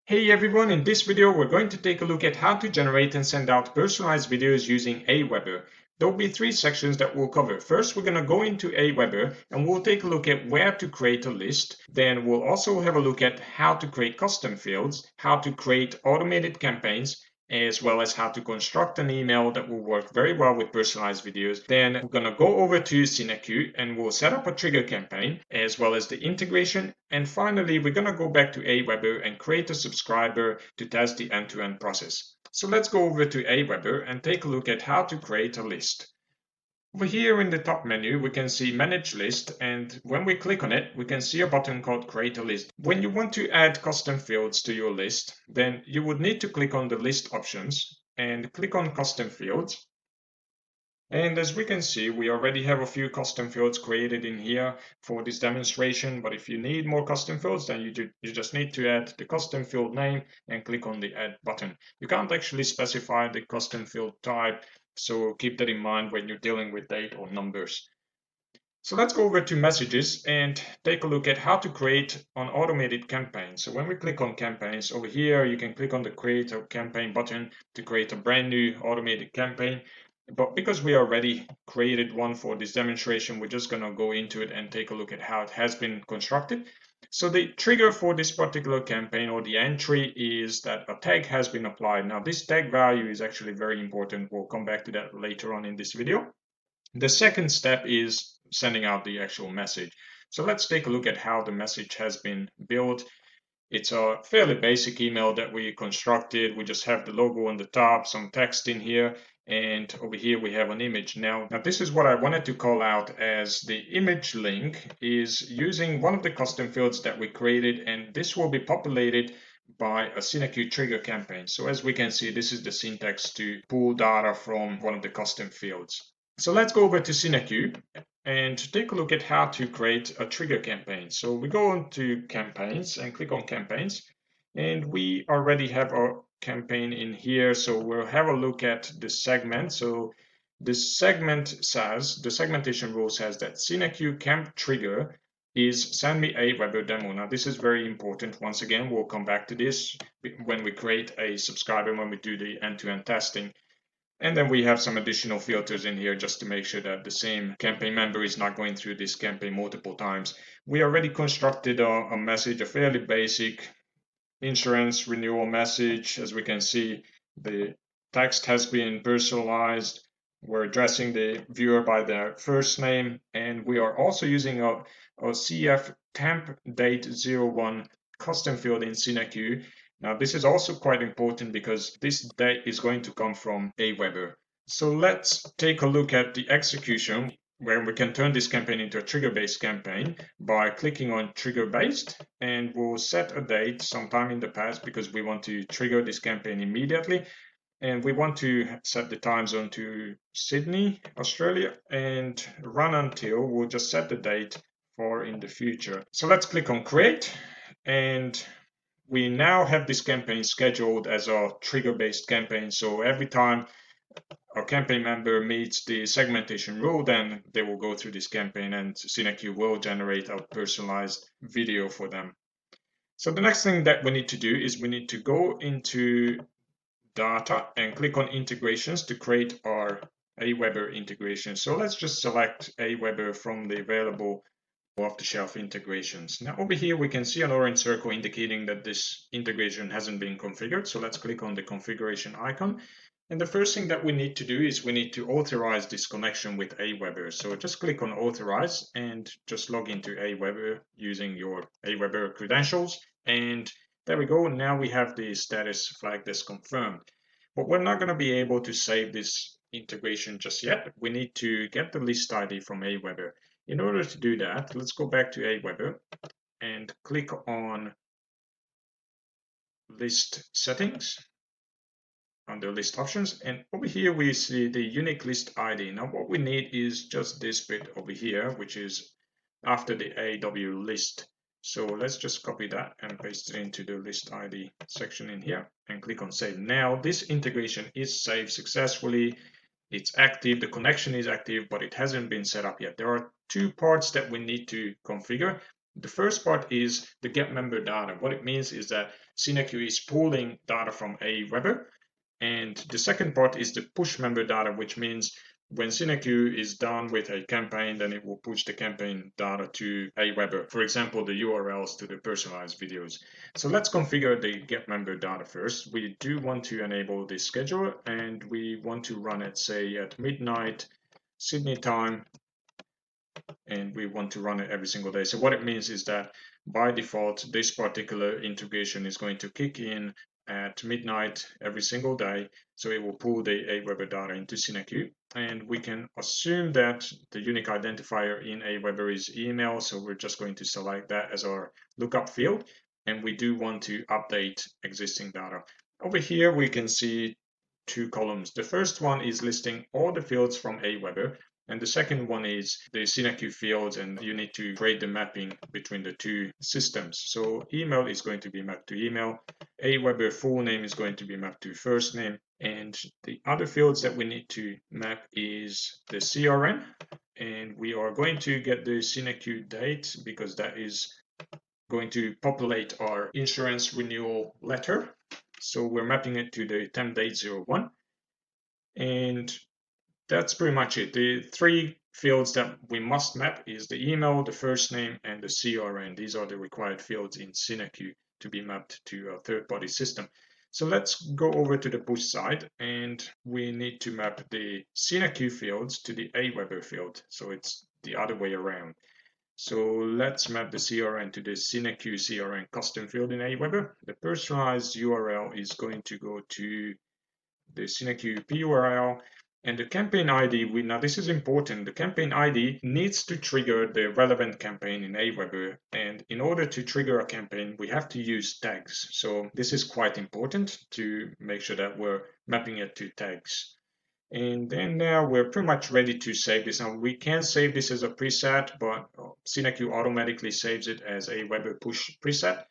Hey everyone, in this video we're going to take a look at how to generate and send out personalized videos using AWeber. There will be three sections that we'll cover. First, we're going to go into AWeber and we'll take a look at where to create a list. Then we'll also have a look at how to create custom fields, how to create automated campaigns, as well as how to construct an email that will work very well with personalized videos. Then we're going to go over to Cinequeue and we'll set up a trigger campaign as well as the integration. And finally, we're going to go back to AWeber and create a subscriber to test the end-to-end process. So let's go over to AWeber and take a look at how to create a list. Over here in the top menu, we can see Manage List, and when we click on it, we can see a button called Create a List. When you want to add custom fields to your list, then you would need to click on the list options and click on Custom Fields. And as we can see, we already have a few custom fields created in here for this demonstration. But if you need more custom fields, then you just need to add the custom field name and click on the Add button. You can't actually specify the custom field type, so keep that in mind when you're dealing with date or numbers. So let's go over to messages and take a look at how to create an automated campaign. So when we click on campaigns over here, you can click on the create a campaign button to create a brand new automated campaign. But because we already created one for this demonstration, we're just going to go into it and take a look at how it has been constructed. So the trigger for this particular campaign, or the entry, is that a tag has been applied. Now this tag value is actually very important. We'll come back to that later on in this video. The second step is sending out the actual message. So let's take a look at how the message has been built. It's a fairly basic email that we constructed. We just have the logo on the top, some text in here, and over here we have an image. Now this is what I wanted to call out as the image link is using one of the custom fields that we created, and this will be populated by a Cinequeue trigger campaign. So as we can see, this is the syntax to pull data from one of the custom fields. So let's go over to Cinequeue and take a look at how to create a trigger campaign. So we go into campaigns and click on campaigns, and we already have a campaign in here. So we'll have a look at the segment. So the segmentation rule says that Cinequeue camp trigger is send me a Weber demo. Now this is very important. Once again, we'll come back to this when we create a subscriber, when we do the end-to-end testing. And then we have some additional filters in here just to make sure that the same campaign member is not going through this campaign multiple times. We already constructed a message, a fairly basic insurance renewal message. As we can see, the text has been personalized. We're addressing the viewer by their first name, and we are also using a CF temp date 01 custom field in Cinequeue. Now, this is also quite important because this date is going to come from AWeber. So let's take a look at the execution where we can turn this campaign into a trigger-based campaign by clicking on trigger-based, and we'll set a date sometime in the past because we want to trigger this campaign immediately. And we want to set the time zone to Sydney, Australia, and run until we'll just set the date for in the future. So let's click on create, and we now have this campaign scheduled as a trigger-based campaign. So every time a campaign member meets the segmentation rule, then they will go through this campaign and Cinequeue will generate a personalized video for them. So the next thing that we need to do is we need to go into data and click on integrations to create our AWeber integration. So let's just select AWeber from the available off-the-shelf integrations. Now over here we can see an orange circle indicating that this integration hasn't been configured. So let's click on the configuration icon. And the first thing that we need to do is we need to authorize this connection with AWeber. So just click on authorize and just log into AWeber using your AWeber credentials. And there we go. Now we have the status flagged as confirmed. But we're not going to be able to save this integration just yet. We need to get the list ID from AWeber. In order to do that, let's go back to AWeber and click on list settings under list options. And over here, we see the unique list ID. Now what we need is just this bit over here, which is after the AW list. So let's just copy that and paste it into the list ID section in here and click on save. Now this integration is saved successfully. It's active, the connection is active, but it hasn't been set up yet. There are two parts that we need to configure. The first part is the get member data. What it means is that Cinequeue is pulling data from AWeber. And the second part is the push member data, which means when Cinequeue is done with a campaign, then it will push the campaign data to AWeber. For example, the URLs to the personalized videos. So let's configure the get member data first. We do want to enable the scheduler, and we want to run it, say, at midnight Sydney time, and we want to run it every single day. So what it means is that by default, this particular integration is going to kick in at midnight every single day. So it will pull the AWeber data into Cinequeue. And we can assume that the unique identifier in AWeber is email. So we're just going to select that as our lookup field. And we do want to update existing data. Over here, we can see two columns. The first one is listing all the fields from AWeber. And the second one is the Cinequeue fields, and you need to create the mapping between the two systems. So email is going to be mapped to email. AWeber full name is going to be mapped to first name. And the other fields that we need to map is the CRN. And we are going to get the Cinequeue date because that is going to populate our insurance renewal letter. So we're mapping it to the temp date 01. And that's pretty much it. The three fields that we must map is the email, the first name, and the CRN. These are the required fields in Cinequeue to be mapped to a third-party system. So let's go over to the push side, and we need to map the Cinequeue fields to the AWeber field. So it's the other way around. So let's map the CRN to the Cinequeue CRN custom field in AWeber. The personalized URL is going to go to the Cinequeue PURL. And the campaign ID, now this is important, the campaign ID needs to trigger the relevant campaign in AWeber. And in order to trigger a campaign, we have to use tags. So this is quite important to make sure that we're mapping it to tags. And then now we're pretty much ready to save this. Now we can save this as a preset, but Cinequeue automatically saves it as a AWeber push preset.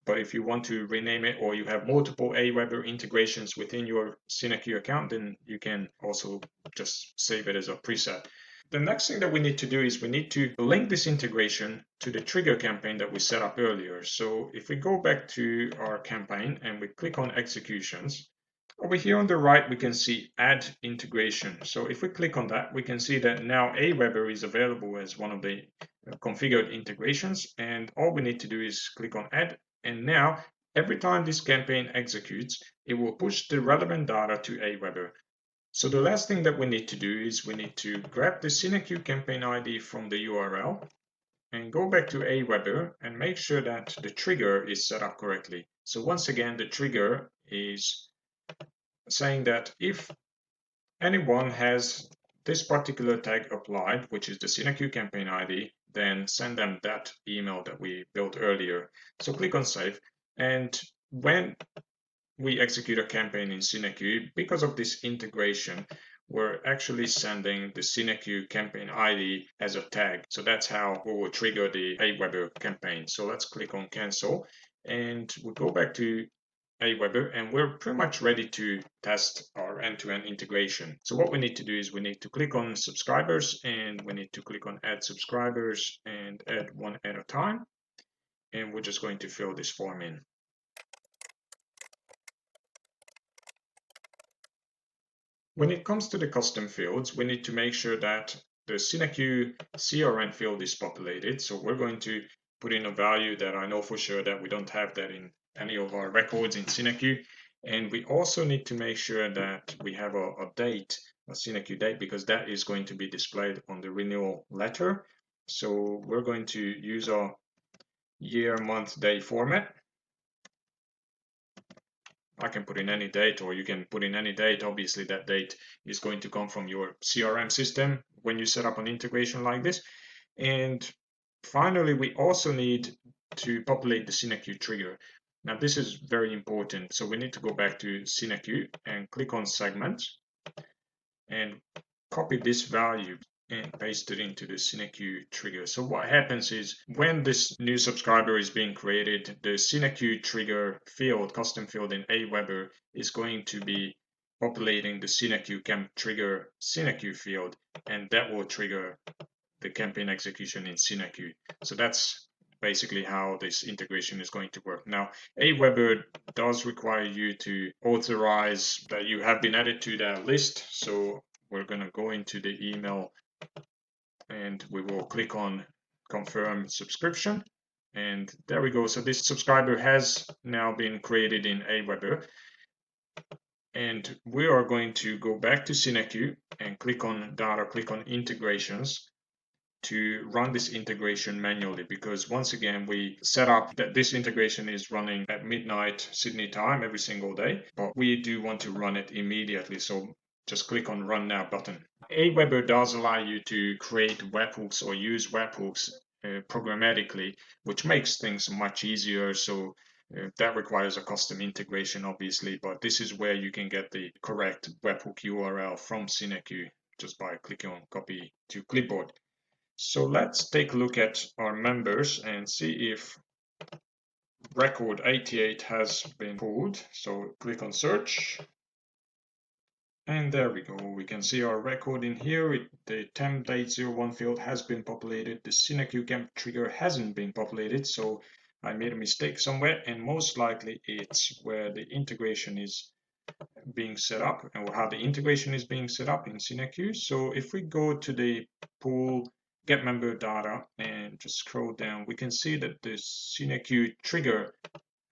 But if you want to rename it, or you have multiple AWeber integrations within your Cinequeue account, then you can also just save it as a preset. The next thing that we need to do is we need to link this integration to the trigger campaign that we set up earlier. So if we go back to our campaign and we click on executions, over here on the right, we can see add integration. So if we click on that, we can see that now AWeber is available as one of the configured integrations. And all we need to do is click on add. And now, every time this campaign executes, it will push the relevant data to AWeber. So the last thing that we need to do is we need to grab the Cinequeue campaign ID from the URL and go back to AWeber and make sure that the trigger is set up correctly. So once again, the trigger is saying that if anyone has this particular tag applied, which is the Cinequeue campaign ID, then send them that email that we built earlier. So click on save. And when we execute a campaign in Cinequeue, because of this integration, we're actually sending the Cinequeue campaign ID as a tag. So that's how we will trigger the AWeber campaign. So let's click on cancel, and we'll go back to AWeber, and we're pretty much ready to test our end-to-end integration. So what we need to do is we need to click on subscribers, and we need to click on add subscribers and add one at a time. And we're just going to fill this form in. When it comes to the custom fields, we need to make sure that the Cinequeue CRN field is populated. So we're going to put in a value that I know for sure that we don't have that in any of our records in Cinequeue. And we also need to make sure that we have a date, a Cinequeue date, because that is going to be displayed on the renewal letter. So we're going to use our year, month, day format. I can put in any date, or you can put in any date. Obviously, that date is going to come from your CRM system when you set up an integration like this. And finally, we also need to populate the Cinequeue trigger. Now, this is very important. So we need to go back to Cinequeue and click on segment and copy this value and paste it into the Cinequeue trigger. So what happens is when this new subscriber is being created, the Cinequeue trigger field, custom field in AWeber, is going to be populating the Cinequeue trigger Cinequeue field, and that will trigger the campaign execution in Cinequeue. So that's basically how this integration is going to work. Now, AWeber does require you to authorize that you have been added to that list. So we're going to go into the email and we will click on confirm subscription. And there we go. So this subscriber has now been created in AWeber. And we are going to go back to Cinequeue and click on data, click on integrations to run this integration manually, because once again we set up that this integration is running at midnight Sydney time every single day, but we do want to run it immediately. So just click on run now button. AWeber does allow you to create webhooks or use webhooks programmatically, which makes things much easier. So that requires a custom integration, obviously, but this is where you can get the correct webhook URL from Cinequeue just by clicking on copy to clipboard. So let's take a look at our members and see if record 88 has been pulled. So click on search. And there we go. We can see our record in here. The temp date 01 field has been populated. The Cinequeue camp trigger hasn't been populated. So I made a mistake somewhere, and most likely it's where the integration is being set up and how the integration is being set up in Cinequeue. So if we go to the pool get member data and just scroll down, we can see that the Cinequeue trigger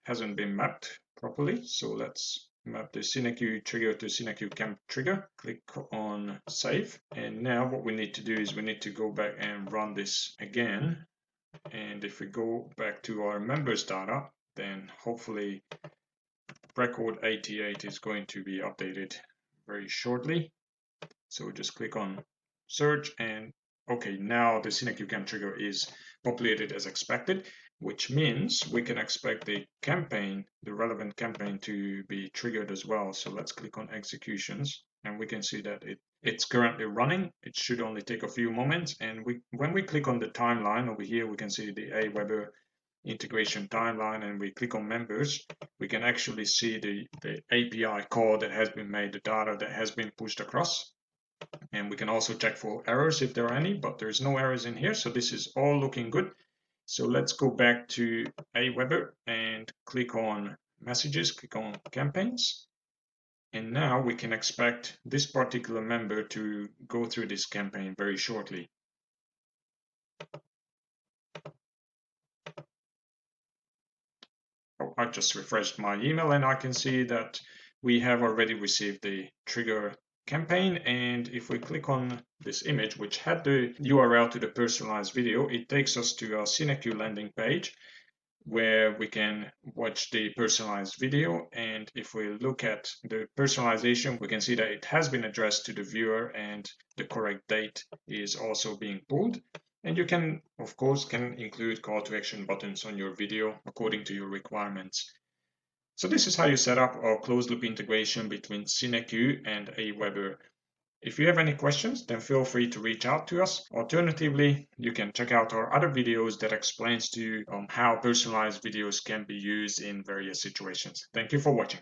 hasn't been mapped properly. So let's map the Cinequeue trigger to Cinequeue camp trigger. Click on save. And now what we need to do is we need to go back and run this again. And if we go back to our members data, then hopefully record 88 is going to be updated very shortly. So just click on search and okay, now the Cinequeue camp trigger is populated as expected, which means we can expect the campaign, the relevant campaign, to be triggered as well. So let's click on executions and we can see that it's currently running. It should only take a few moments. And when we click on the timeline over here, we can see the AWeber integration timeline and we click on members, we can actually see the API call that has been made, the data that has been pushed across. And we can also check for errors if there are any, but there's no errors in here. So this is all looking good. So let's go back to AWeber and click on messages, click on campaigns. And now we can expect this particular member to go through this campaign very shortly. I just refreshed my email and I can see that we have already received the trigger campaign. And if we click on this image, which had the URL to the personalized video, it takes us to our Cinequeue landing page where we can watch the personalized video. And if we look at the personalization, we can see that it has been addressed to the viewer and the correct date is also being pulled. And you can, of course, include call to action buttons on your video according to your requirements. So this is how you set up a closed loop integration between Cinequeue and AWeber. If you have any questions, then feel free to reach out to us. Alternatively, you can check out our other videos that explains to you how personalized videos can be used in various situations. Thank you for watching.